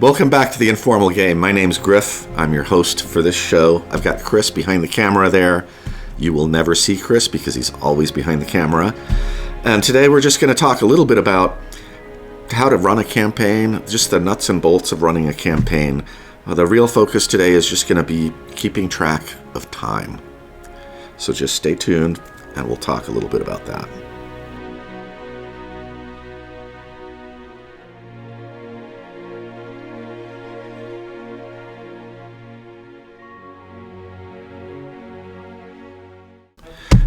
Welcome back to the Informal Game. My name's Griff. I'm your host for this show. I've got Chris behind the camera there. You will never see Chris because he's always behind the camera. And today we're just going to talk a little bit about how to run a campaign, just the nuts and bolts of running a campaign. The real focus today is just going to be keeping track of time. So just stay tuned and we'll talk a little bit about that.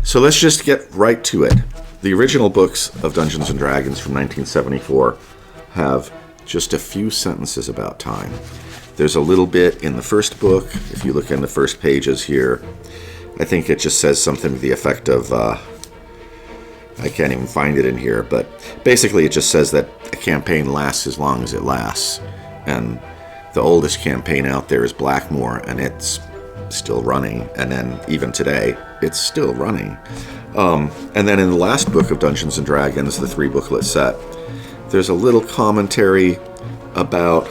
So let's just get right to it. The original books of Dungeons & Dragons from 1974 have just a few sentences about time. There's a little bit in the first book. If you look in the first pages here, I think it just says something to the effect of, I can't even find it in here, but basically it just says that a campaign lasts as long as it lasts. And the oldest campaign out there is Blackmoor, and it's still running, and then even today it's still running. And then in the last book of Dungeons & Dragons, the 3-booklet set, there's a little commentary about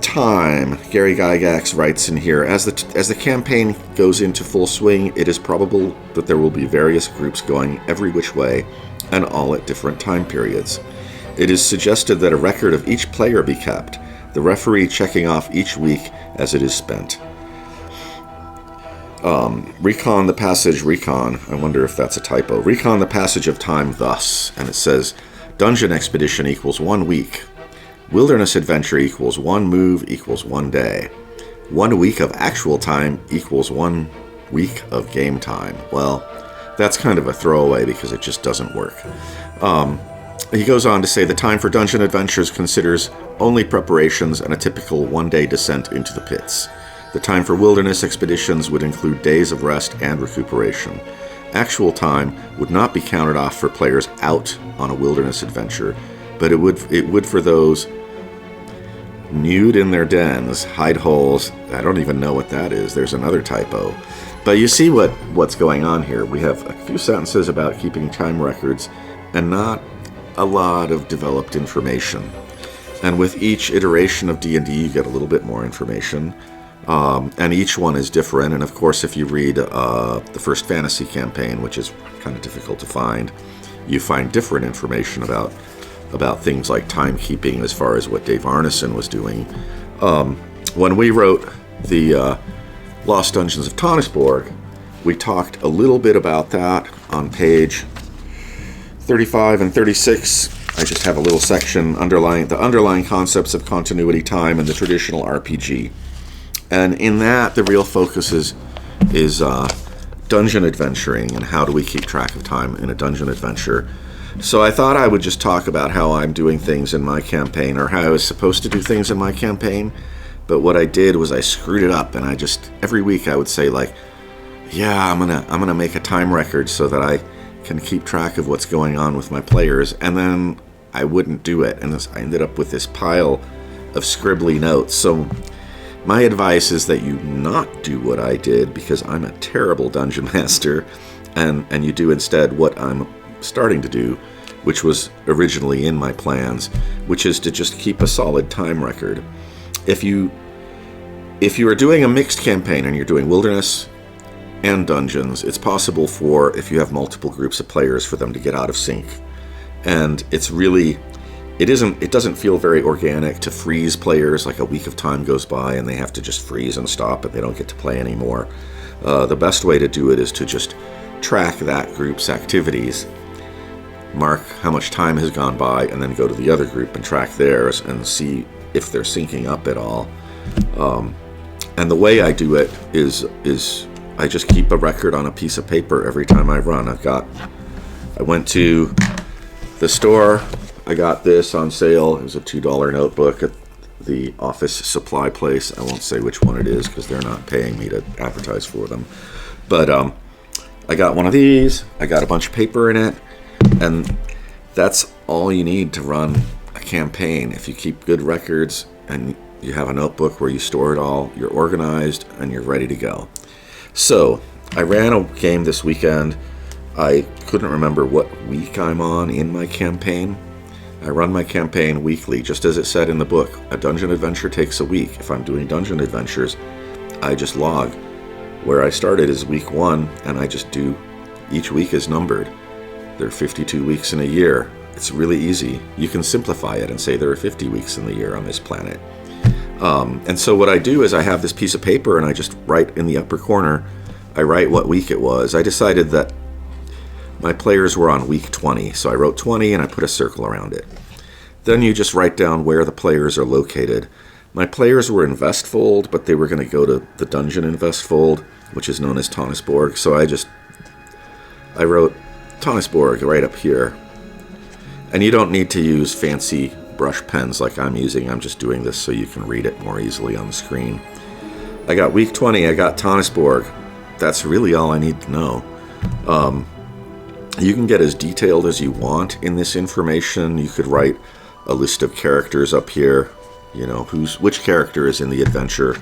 time. Gary Gygax writes in here, as the campaign goes into full swing, it is probable that there will be various groups going every which way, and all at different time periods. It is suggested that a record of each player be kept, the referee checking off each week as it is spent. Recon the passage, I wonder if that's a typo. Recon the passage of time thus, and it says, Dungeon expedition equals 1 week. Wilderness adventure equals 1 move equals 1 day. 1 week of actual time equals 1 week of game time. Well, that's kind of a throwaway because it just doesn't work. He goes on to say the time for dungeon adventures considers only preparations and a typical 1-day descent into the pits. The time for wilderness expeditions would include days of rest and recuperation. Actual time would not be counted off for players out on a wilderness adventure, but it would for those nude in their dens, hide holes. I don't even know what that is. There's another typo. But you see what's going on here. We have a few sentences about keeping time records and not a lot of developed information. And with each iteration of D&D, you get a little bit more information. And each one is different. And of course, if you read the first fantasy campaign, which is kind of difficult to find, you find different information about things like timekeeping as far as what Dave Arneson was doing. When we wrote the Lost Dungeons of Tonisborg, we talked a little bit about that on page 35 and 36. I just have a little section underlying the underlying concepts of continuity, time, and the traditional RPG. And in that, the real focus is dungeon adventuring and how do we keep track of time in a dungeon adventure. So I thought I would just talk about how I'm doing things in my campaign, or how I was supposed to do things in my campaign. But what I did was I screwed it up, and I just every week I would say like, yeah, I'm gonna make a time record so that I can keep track of what's going on with my players, and then I wouldn't do it, and I ended up with this pile of scribbly notes. So my advice is that you not do what I did, because I'm a terrible dungeon master, and you do instead what I'm starting to do, which was originally in my plans, which is to just keep a solid time record. If you are doing a mixed campaign and you're doing wilderness and dungeons, it's possible for, if you have multiple groups of players, for them to get out of sync. And it doesn't feel very organic to freeze players, like a week of time goes by and they have to just freeze and stop and they don't get to play anymore. The best way to do it is to just track that group's activities, mark how much time has gone by, and then go to the other group and track theirs and see if they're syncing up at all. And the way I do it is I just keep a record on a piece of paper every time I run. I went to the store, I got this on sale. It was a $2 notebook at the office supply place. I won't say which one it is because they're not paying me to advertise for them. But I got one of these. I got a bunch of paper in it. And that's all you need to run a campaign. If you keep good records and you have a notebook where you store it all, you're organized and you're ready to go. So I ran a game this weekend. I couldn't remember what week I'm on in my campaign. I run my campaign weekly, just as it said in the book. A dungeon adventure takes a week. If I'm doing dungeon adventures, I just log. Where I started is week 1, and I just do, each week is numbered. There are 52 weeks in a year. It's really easy. You can simplify it and say there are 50 weeks in the year on this planet. And so what I do is I have this piece of paper, and I just write in the upper corner, I write what week it was. I decided that my players were on week 20, so I wrote 20 and I put a circle around it. Then you just write down where the players are located. My players were in Vestfold, but they were going to go to the dungeon in Vestfold, which is known as Tonnisborg. So I wrote Tonnisborg right up here. And you don't need to use fancy brush pens like I'm using. I'm just doing this so you can read it more easily on the screen. I got week 20, I got Tonnisborg. That's really all I need to know. You can get as detailed as you want in this information. You could write a list of characters up here, you know, which character is in the adventure.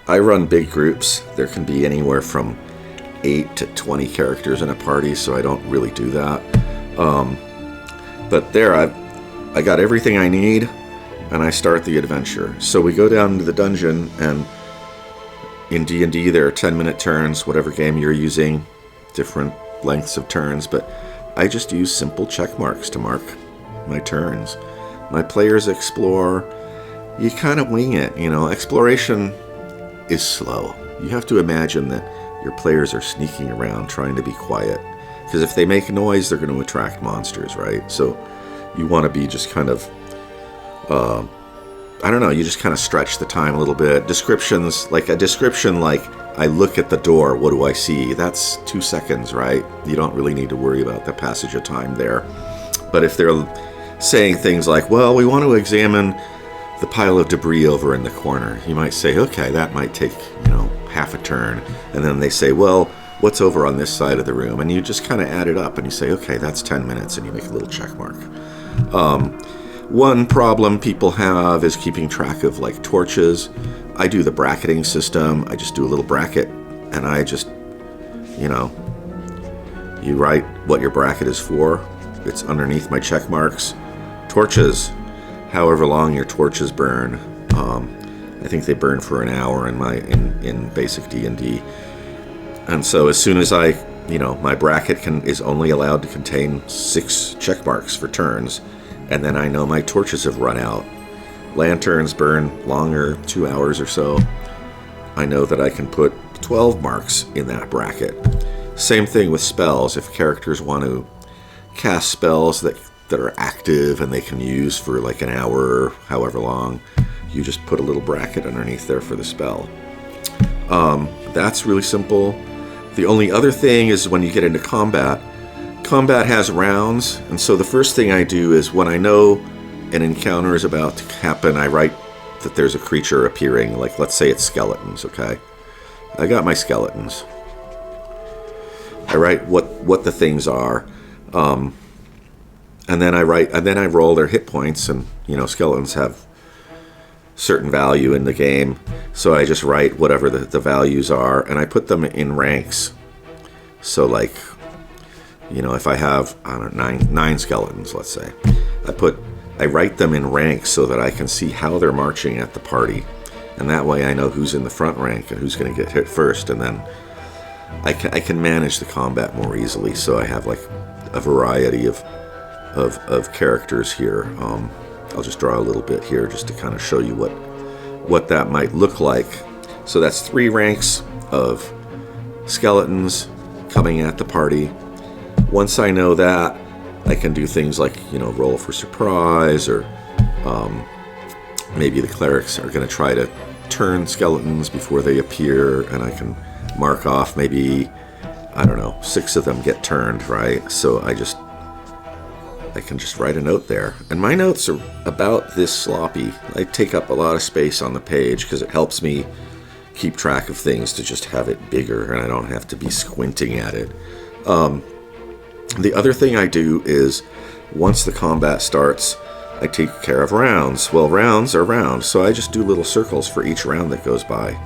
I run big groups. There can be anywhere from 8 to 20 characters in a party, so I don't really do that. But there, I got everything I need, and I start the adventure. So we go down to the dungeon, and in D&D there are 10-minute turns, whatever game you're using, different lengths of turns, but I just use simple check marks to mark my turns. My players explore. You kind of wing it, you know. Exploration is slow. You have to imagine that your players are sneaking around trying to be quiet, because if they make noise, they're going to attract monsters, right? So you want to be just kind of I don't know, you just kind of stretch the time a little bit. Descriptions, like a description like, I look at the door, what do I see? That's 2 seconds, right? You don't really need to worry about the passage of time there. But if they're saying things like, well, we want to examine the pile of debris over in the corner, you might say, okay, that might take, you know, half a turn. And then they say, well, what's over on this side of the room? And you just kind of add it up and you say, okay, that's 10 minutes, and you make a little check mark. One problem people have is keeping track of like torches. I do the bracketing system. I just do a little bracket, and I just, you know, you write what your bracket is for. It's underneath my check marks. Torches, however long your torches burn. I think they burn for an hour in basic D&D. And so as soon as my bracket is only allowed to contain 6 check marks for turns, and then I know my torches have run out. Lanterns burn longer, 2 hours or so. I know that I can put 12 marks in that bracket. Same thing with spells. If characters want to cast spells that are active and they can use for like an hour, however long, you just put a little bracket underneath there for the spell. That's really simple. The only other thing is when you get into combat. Combat has rounds, and so the first thing I do is when I know an encounter is about to happen, I write that there's a creature appearing, like let's say it's skeletons, okay? I got my skeletons. I write what the things are, and then I roll their hit points, and you know, skeletons have certain value in the game, so I just write whatever the values are, and I put them in ranks. So like, you know, if I have, I don't know, nine skeletons, let's say, I write them in ranks so that I can see how they're marching at the party, and that way I know who's in the front rank and who's going to get hit first, and then I can manage the combat more easily. So I have like a variety of characters here. I'll just draw a little bit here just to kind of show you what that might look like. So that's 3 ranks of skeletons coming at the party. Once I know that, I can do things like, you know, roll for surprise, or maybe the clerics are going to try to turn skeletons before they appear, and I can mark off maybe, I don't know, 6 of them get turned, right? So I can just write a note there. And my notes are about this sloppy. I take up a lot of space on the page because it helps me keep track of things to just have it bigger, and I don't have to be squinting at it. The other thing I do is, once the combat starts, I take care of rounds. Well, rounds are rounds, so I just do little circles for each round that goes by.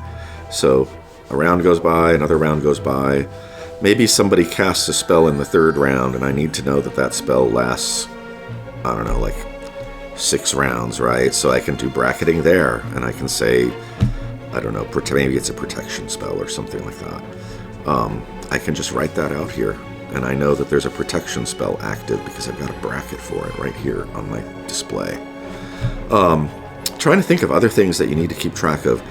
So a round goes by, another round goes by. Maybe somebody casts a spell in the 3rd round, and I need to know that spell lasts, I don't know, like 6 rounds, right? So I can do bracketing there, and I can say, I don't know, maybe it's a protection spell or something like that. I can just write that out here, and I know that there's a protection spell active because I've got a bracket for it right here on my display. Trying to think of other things that you need to keep track of.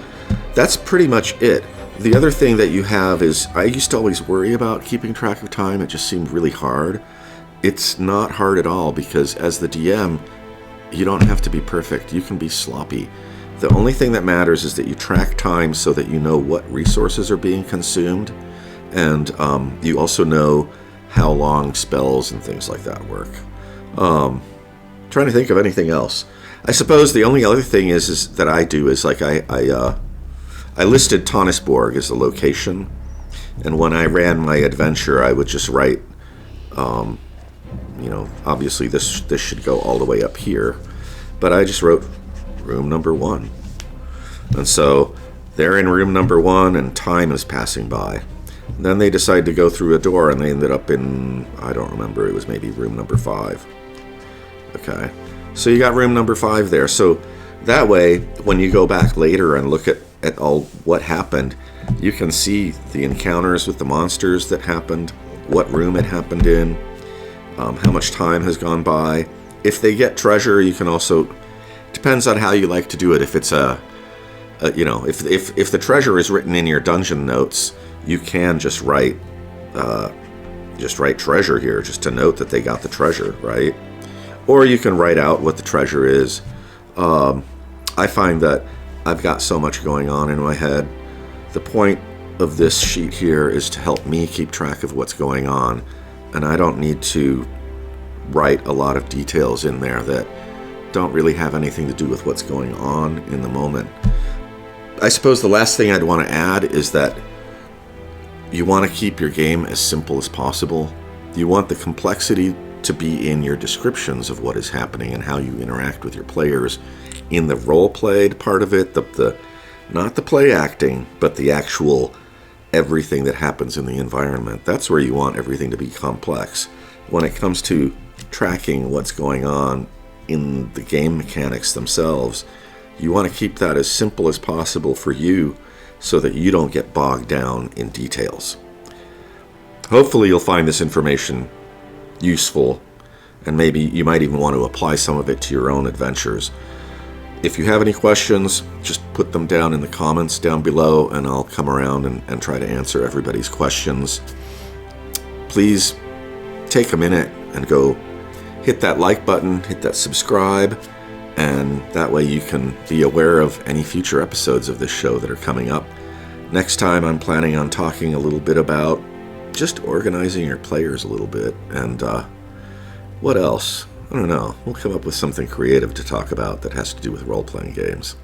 That's pretty much it. The other thing that you have is, I used to always worry about keeping track of time. It just seemed really hard. It's not hard at all, because as the DM, you don't have to be perfect. You can be sloppy. The only thing that matters is that you track time so that you know what resources are being consumed, and you also know how long spells and things like that work. Trying to think of anything else. I suppose the only other thing is that I do is, like, I listed Tonnisborg as the location, and when I ran my adventure, I would just write, obviously this should go all the way up here, but I just wrote room number 1. And so they're in room number 1, and time is passing by. And then they decide to go through a door, and they ended up in, I don't remember, it was maybe room number 5. Okay, so you got room number 5 there. So that way, when you go back later and look at all what happened, you can see the encounters with the monsters that happened, what room it happened in, how much time has gone by. If they get treasure, you can also, depends on how you like to do it. If it's if the treasure is written in your dungeon notes, you can just write treasure here, just to note that they got the treasure, right? Or you can write out what the treasure is. I find that I've got so much going on in my head. The point of this sheet here is to help me keep track of what's going on, and I don't need to write a lot of details in there that don't really have anything to do with what's going on in the moment. I suppose the last thing I'd want to add is that you want to keep your game as simple as possible. You want the complexity to be in your descriptions of what is happening and how you interact with your players in the role-played part of it, not the play acting, but the actual everything that happens in the environment. That's where you want everything to be complex. When it comes to tracking what's going on in the game mechanics themselves, you want to keep that as simple as possible for you so that you don't get bogged down in details. Hopefully you'll find this information useful, and maybe you might even want to apply some of it to your own adventures. If you have any questions, just put them down in the comments down below, and I'll come around and try to answer everybody's questions. Please take a minute and go hit that like button, hit that subscribe, and that way you can be aware of any future episodes of this show that are coming up. Next time I'm planning on talking a little bit about just organizing your players a little bit, and what else? I don't know. We'll come up with something creative to talk about that has to do with role-playing games.